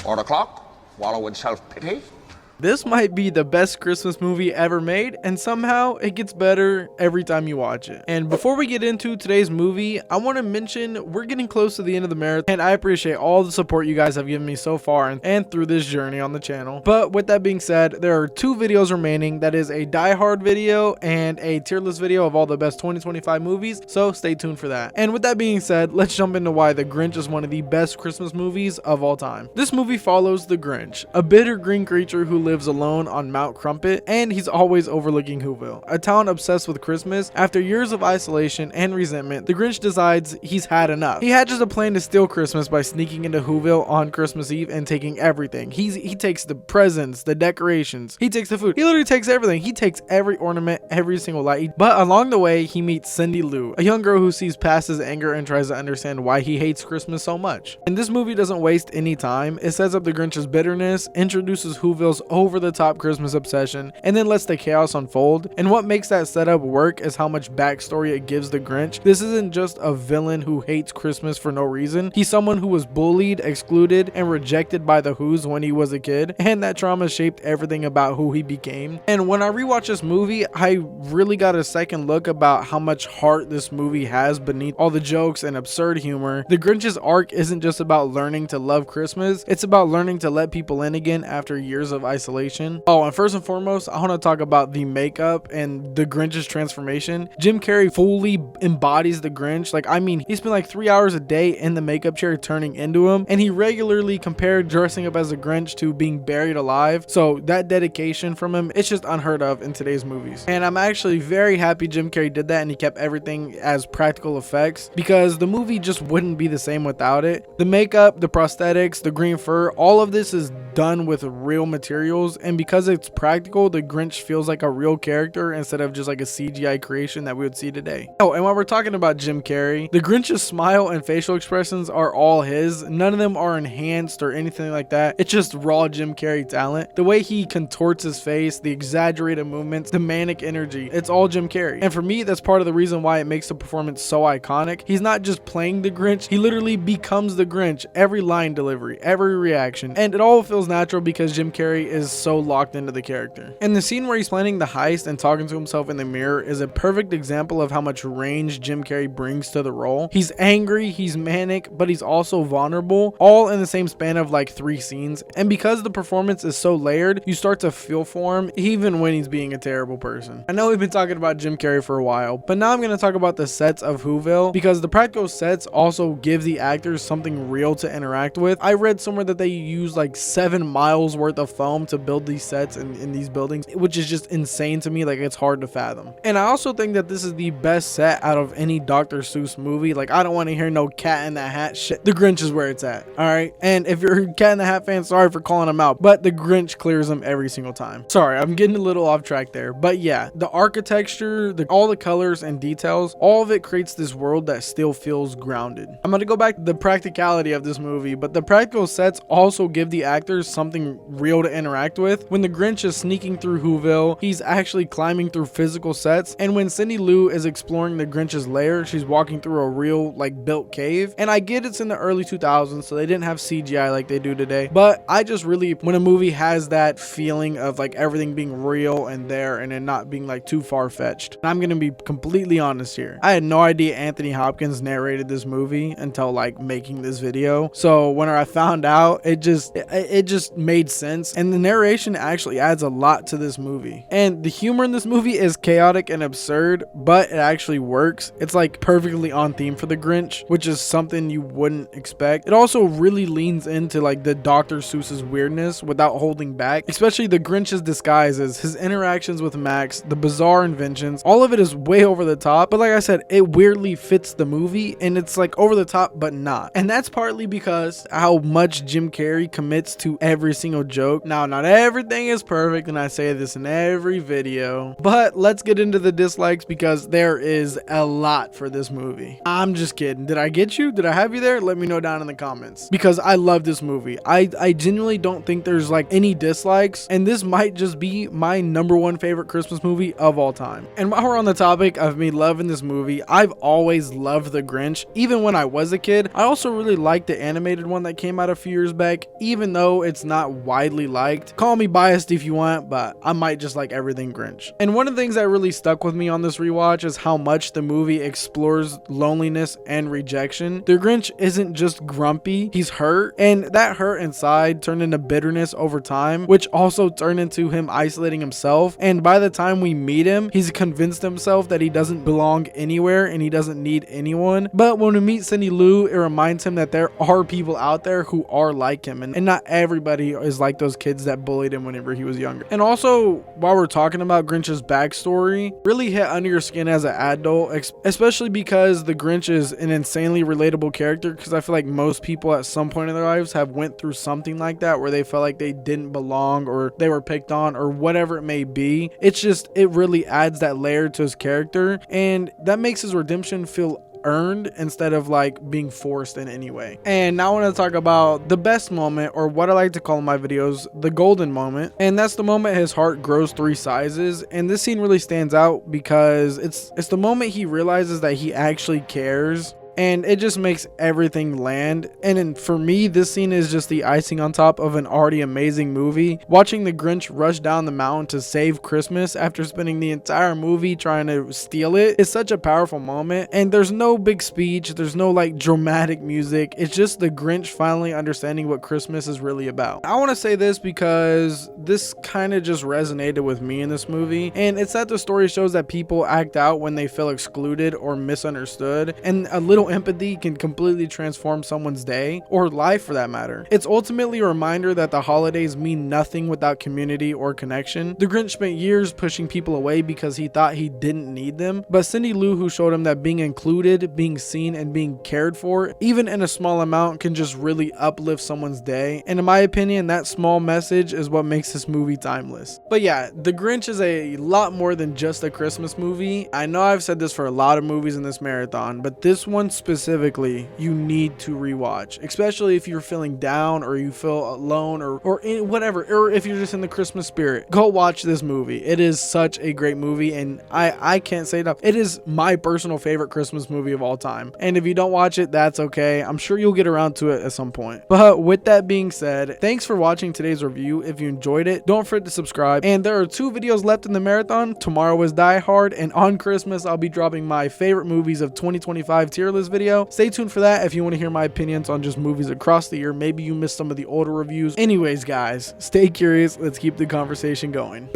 Or the clock? Wallow in self-pity? This might be the best Christmas movie ever made, and somehow it gets better every time you watch it. And before we get into today's movie, I want to mention we're getting close to the end of the marathon, and I appreciate all the support you guys have given me so far and through this journey on the channel. But with that being said, there are 2 videos remaining. That is a Die Hard video and a tier list video of all the best 2025 movies, so stay tuned for that. And with that being said, let's jump into why The Grinch is one of the best Christmas movies of all time. This movie follows the Grinch, a bitter green creature who lives alone on Mount Crumpet, and he's always overlooking Whoville, a town obsessed with Christmas. After years of isolation and resentment, the Grinch decides he's had enough. He hatches a plan to steal Christmas by sneaking into Whoville on Christmas Eve and taking everything. He takes the presents, the decorations, he takes the food, he literally takes everything. He takes every ornament, every single light. But along the way, he meets Cindy Lou, a young girl who sees past his anger and tries to understand why he hates Christmas so much. And this movie doesn't waste any time. It sets up the Grinch's bitterness, introduces Whoville's over-the-top Christmas obsession, and then lets the chaos unfold. And what makes that setup work is how much backstory it gives the Grinch. This isn't just a villain who hates Christmas for no reason. He's someone who was bullied, excluded, and rejected by the Who's when he was a kid, and that trauma shaped everything about who he became. And when I rewatched this movie, I really got a second look about how much heart this movie has beneath all the jokes and absurd humor. The Grinch's arc isn't just about learning to love Christmas, it's about learning to let people in again after years of isolation. Oh, and first and foremost, I want to talk about the makeup and the Grinch's transformation. Jim Carrey fully embodies the Grinch. Like, I mean, he spent like 3 hours a day in the makeup chair turning into him, and he regularly compared dressing up as a Grinch to being buried alive. So that dedication from him, it's just unheard of in today's movies. And I'm actually very happy Jim Carrey did that and he kept everything as practical effects, because the movie just wouldn't be the same without it. The makeup, the prosthetics, the green fur, all of this is done with real materials, and because it's practical, the Grinch feels like a real character instead of just like a CGI creation that we would see today. Oh, and while we're talking about Jim Carrey, the Grinch's smile and facial expressions are all his. None of them are enhanced or anything like that. It's just raw Jim Carrey talent. The way he contorts his face, the exaggerated movements, the manic energy, it's all Jim Carrey. And for me, that's part of the reason why it makes the performance so iconic. He's not just playing the Grinch, he literally becomes the Grinch. Every line delivery, every reaction, and it all feels natural because Jim Carrey is so locked into the character. And the scene where he's planning the heist and talking to himself in the mirror is a perfect example of how much range Jim Carrey brings to the role. He's angry, he's manic, but he's also vulnerable, all in the same span of like 3 scenes. And because the performance is so layered, you start to feel for him even when he's being a terrible person. I know we've been talking about Jim Carrey for a while, but now I'm going to talk about the sets of Whoville, because the practical sets also give the actors something real to interact with. I read somewhere that they use like 7 miles worth of foam to build these sets in these buildings, which is just insane to me. Like, it's hard to fathom. And I also think that this is the best set out of any Dr. Seuss movie. Like, I don't want to hear no Cat in the Hat shit. The Grinch is where it's at. All right. And if you're a Cat in the Hat fan, sorry for calling him out, but the Grinch clears them every single time. Sorry, I'm getting a little off track there, but yeah, the architecture, all the colors and details, all of it creates this world that still feels grounded. I'm going to go back to the practicality of this movie, but the practical sets also give the actors something real to interact with. When the Grinch is sneaking through Whoville, he's actually climbing through physical sets. And when Cindy Lou is exploring the Grinch's lair, she's walking through a real like built cave. And I get it's in the early 2000s, so they didn't have CGI like they do today, but I just really, when a movie has that feeling of like everything being real and there and it not being like too far-fetched. I'm gonna be completely honest here, I had no idea Anthony Hopkins narrated this movie until like making this video. So when I found out, it just made sense, and the narration actually adds a lot to this movie. And the humor in this movie is chaotic and absurd, but it actually works. It's like perfectly on theme for the Grinch, which is something you wouldn't expect. It also really leans into like the Dr. Seuss's weirdness without holding back, especially the Grinch's disguises, his interactions with Max, the bizarre inventions. All of it is way over the top, but like I said, it weirdly fits the movie, and it's like over the top but not. And that's partly because how much Jim Carrey commits to every single joke. Now not everything is perfect, and I say this in every video, but let's get into the dislikes because there is a lot for this movie. I'm just kidding. Did I get you? Did I have you there? Let me know down in the comments because I love this movie. I genuinely don't think there's like any dislikes, and this might just be my #1 favorite Christmas movie of all time. And while we're on the topic of me loving this movie, I've always loved The Grinch. Even when I was a kid, I also really liked the animated one that came out a few years back, even though it's not widely liked. Call me biased if you want, but I might just like everything Grinch. And one of the things that really stuck with me on this rewatch is how much the movie explores loneliness and rejection. The Grinch isn't just grumpy, he's hurt, and that hurt inside turned into bitterness over time, which also turned into him isolating himself. And by the time we meet him, he's convinced himself that he doesn't belong anywhere and he doesn't need anyone. But when we meet Cindy Lou, it reminds him that there are people out there who are like him, and not everybody is like those kids that bullied him whenever he was younger. And also, while we're talking about Grinch's backstory, really hit under your skin as an adult, especially because the Grinch is an insanely relatable character, because I feel like most people at some point in their lives have went through something like that where they felt like they didn't belong or they were picked on or whatever it may be. It's just, it really adds that layer to his character, and that makes his redemption feel earned instead of like being forced in any way. And now I want to talk about the best moment, or what I like to call in my videos the golden moment, and that's the moment his heart grows 3 sizes. And this scene really stands out because it's the moment he realizes that he actually cares, and it just makes everything land. And then for me, this scene is just the icing on top of an already amazing movie. Watching the Grinch rush down the mountain to save Christmas after spending the entire movie trying to steal it is such a powerful moment. And there's no big speech, there's no like dramatic music, it's just the Grinch finally understanding what Christmas is really about. I want to say this because this kind of just resonated with me in this movie, and it's that the story shows that people act out when they feel excluded or misunderstood, and a little empathy can completely transform someone's day, or life for that matter. It's ultimately a reminder that the holidays mean nothing without community or connection. The Grinch spent years pushing people away because he thought he didn't need them, but Cindy Lou Who showed him that being included, being seen, and being cared for, even in a small amount, can just really uplift someone's day. And in my opinion, that small message is what makes this movie timeless. But yeah, The Grinch is a lot more than just a Christmas movie. I know I've said this for a lot of movies in this marathon, but this one specifically you need to rewatch, especially if you're feeling down or you feel alone or in whatever, or if you're just in the Christmas spirit. Go watch this movie. It is such a great movie, and I can't say enough. It is my personal favorite Christmas movie of all time, and if you don't watch it, that's okay. I'm sure you'll get around to it at some point. But with that being said, thanks for watching today's review. If you enjoyed it, don't forget to subscribe, and there are 2 videos left in the marathon. Tomorrow is Die Hard, and on Christmas I'll be dropping my favorite movies of 2025 tier list video. Stay tuned for that if you want to hear my opinions on just movies across the year. Maybe you missed some of the older reviews. Anyways guys, stay curious, let's keep the conversation going.